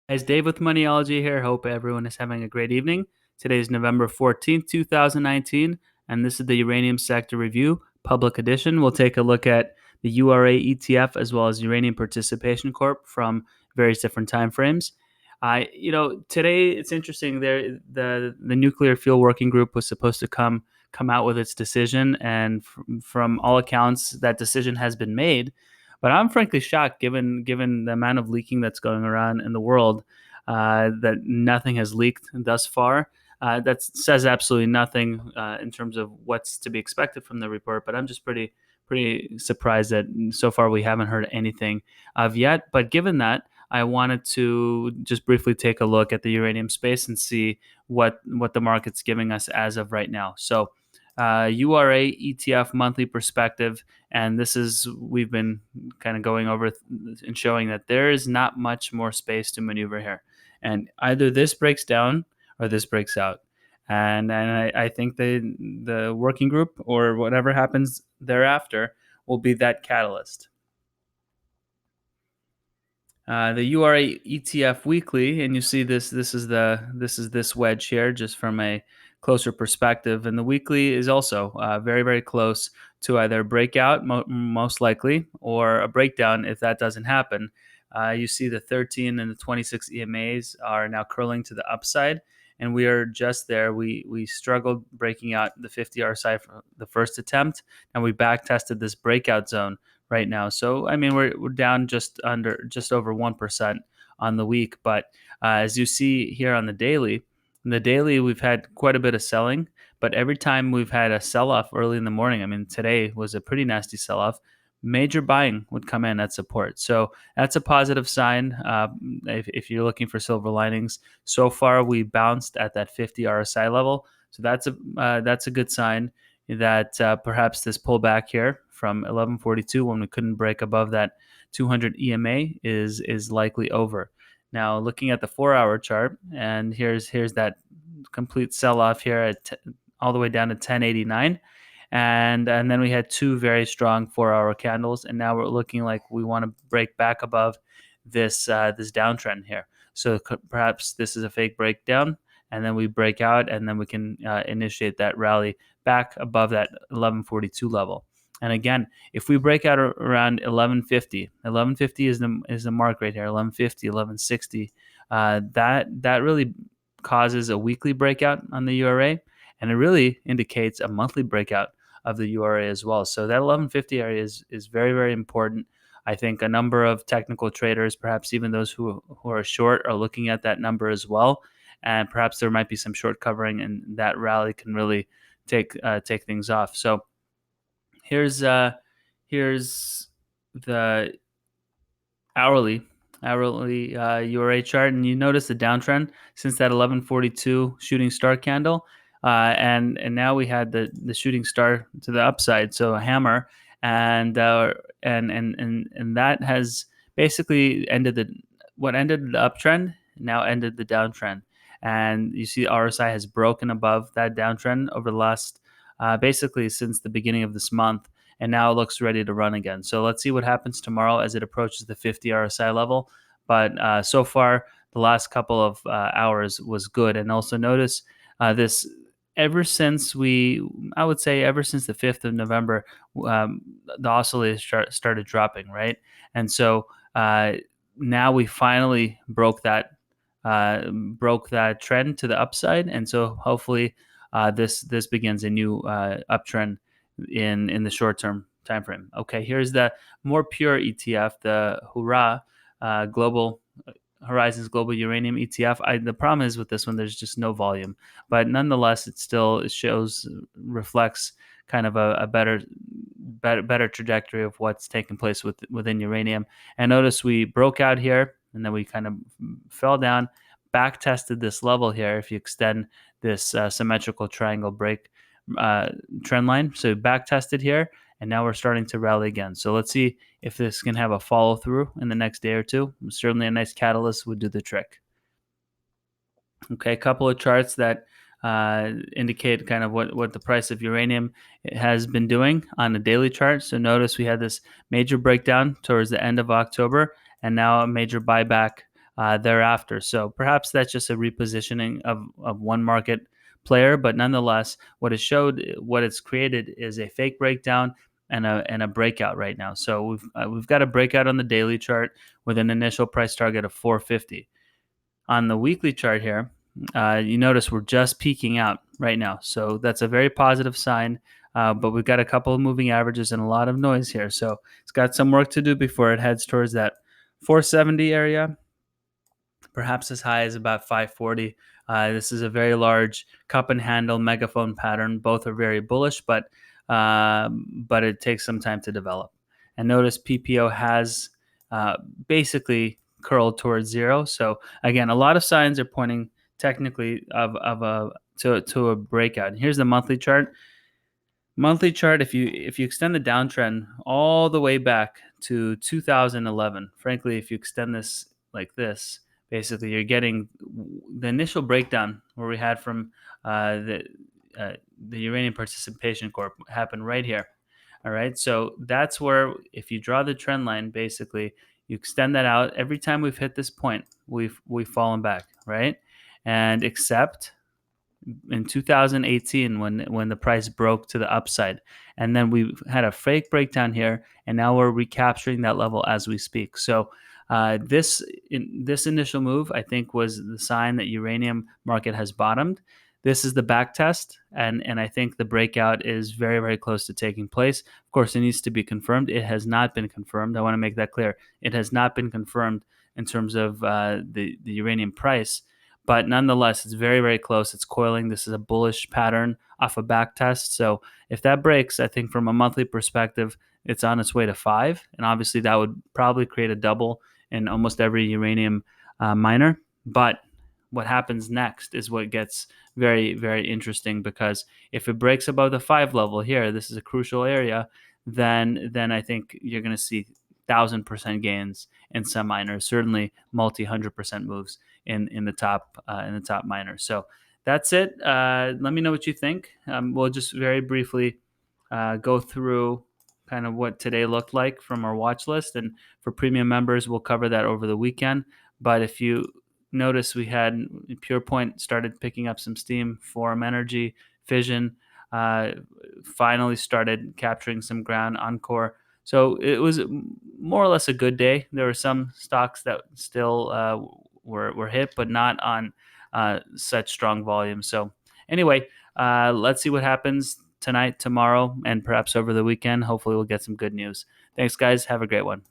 Guys, Dave with Moniology here. Hope everyone is having a great evening. Today is November 14th, 2019, and this is the Uranium Sector Review, Public Edition. We'll take a look at the URA ETF as well as Uranium Participation Corp from various different time frames. Today it's interesting. The Nuclear Fuel Working Group was supposed to come out with its decision, and from all accounts, that decision has been made. But I'm frankly shocked, given the amount of leaking that's going around in the world, that nothing has leaked thus far. That says absolutely nothing in terms of what's to be expected from the report. But I'm just pretty surprised that so far we haven't heard anything of yet. But given that, I wanted to just briefly take a look at the uranium space and see what the market's giving us as of right now. So URA ETF monthly perspective, and this is we've been kind of going over and showing that there is not much more space to maneuver here, and either this breaks down or this breaks out, and I think the working group or whatever happens thereafter will be that catalyst. The URA ETF weekly, and you see this. This wedge here, just from a closer perspective, and the weekly is also very close to either a breakout, most likely, or a breakdown if that doesn't happen. You see the 13 and the 26 EMAs are now curling to the upside, and we are just there. We struggled breaking out the 50 RSI for the first attempt, and we back tested this breakout zone right now. So I mean, we're down just over 1% on the week. But as you see here on the daily we've had quite a bit of selling. But every time we've had a sell off early in the morning, I mean, today was a pretty nasty sell off. Major buying would come in at support. So that's a positive sign if you're looking for silver linings. So far, we bounced at that 50 RSI level. So that's a good sign that perhaps this pullback here from 1142 when we couldn't break above that 200 EMA is likely over. Now looking at the 4-hour chart, and here's that complete sell-off here at all the way down to 1089, and then we had two very strong 4-hour candles, and now we're looking like we want to break back above this downtrend here. So perhaps this is a fake breakdown, and then we break out, and then we can initiate that rally back above that 1142 level. And again, if we break out around 1150, 1150 is the mark right here. 1150, 1160. That really causes a weekly breakout on the URA, and it really indicates a monthly breakout of the URA as well. So that 1150 area is very important. I think a number of technical traders, perhaps even those who are short, are looking at that number as well, and perhaps there might be some short covering, and that rally can really take things off. So here's the hourly URA chart, and you notice the downtrend since that 1142 shooting star candle, and now we had the shooting star to the upside, so a hammer, and that has basically ended what ended the uptrend now ended the downtrend, and you see RSI has broken above that downtrend over the last basically since the beginning of this month, and now it looks ready to run again. So let's see what happens tomorrow as it approaches the 50 RSI level. But so far, the last couple of hours was good. And also notice this ever since ever since the 5th of November, the oscillator started dropping, right? And so now we finally broke that trend to the upside. And so hopefully this begins a new uptrend in the short term time frame. Okay, here's the more pure ETF, the Hurrah Global Horizons Global Uranium ETF. The problem is with this one, there's just no volume, but nonetheless, reflects kind of a better trajectory of what's taking place within uranium. And notice we broke out here, and then we kind of fell down, back tested this level here. If you extend this symmetrical triangle break trend line, so back tested here, and now we're starting to rally again. So let's see if this can have a follow through in the next day or two. Certainly a nice catalyst would do the trick. Okay, a couple of charts that indicate kind of what the price of uranium has been doing on a daily chart. So notice we had this major breakdown towards the end of October, and now a major buyback thereafter. So perhaps that's just a repositioning of one market player, but nonetheless, what it's created is a fake breakdown and a breakout right now. So we've got a breakout on the daily chart with an initial price target of 450. On the weekly chart here, you notice we're just peaking out right now. So that's a very positive sign. But we've got a couple of moving averages and a lot of noise here. So it's got some work to do before it heads towards that 470 area, perhaps as high as about 540. This is a very large cup and handle megaphone pattern. Both are very bullish, but it takes some time to develop. And notice PPO has uh, basically curled towards zero. So again, a lot of signs are pointing technically of a to a breakout. And here's the monthly chart. Monthly chart, if you extend the downtrend all the way back to 2011, frankly, if you extend this like this, basically you're getting the initial breakdown where we had from uh, the the Uranium Participation Corp happened right here. All right, so that's where if you draw the trend line, basically you extend that out. Every time we've hit this point, we've fallen back, right? And except in 2018 when the price broke to the upside, and then we had a fake breakdown here, and now we're recapturing that level as we speak. So this initial move, I think, was the sign that uranium market has bottomed. This is the back test, and I think the breakout is very, very close to taking place. Of course, it needs to be confirmed. It has not been confirmed. I want to make that clear. It has not been confirmed in terms of the uranium price, but nonetheless, it's very, very close. It's coiling. This is a bullish pattern off a back test. So if that breaks, I think from a monthly perspective, it's on its way to 5. And obviously, that would probably create a double in almost every uranium miner. But what happens next is what gets very, very interesting, because if it breaks above the 5 level here, this is a crucial area, then I think you're going to see 1,000% gains in some miners, certainly multi 100% moves in the top miners. So that's it. Let me know what you think. We'll just very briefly go through kind of what today looked like from our watch list, and for premium members, we'll cover that over the weekend. But if you notice, we had Pure Point started picking up some steam. Forum Energy, Fission uh, finally started capturing some ground. Encore. So it was more or less a good day. There were some stocks that still were hit, but not on such strong volume. So anyway, let's see what happens tonight, tomorrow, and perhaps over the weekend. Hopefully, we'll get some good news. Thanks, guys. Have a great one.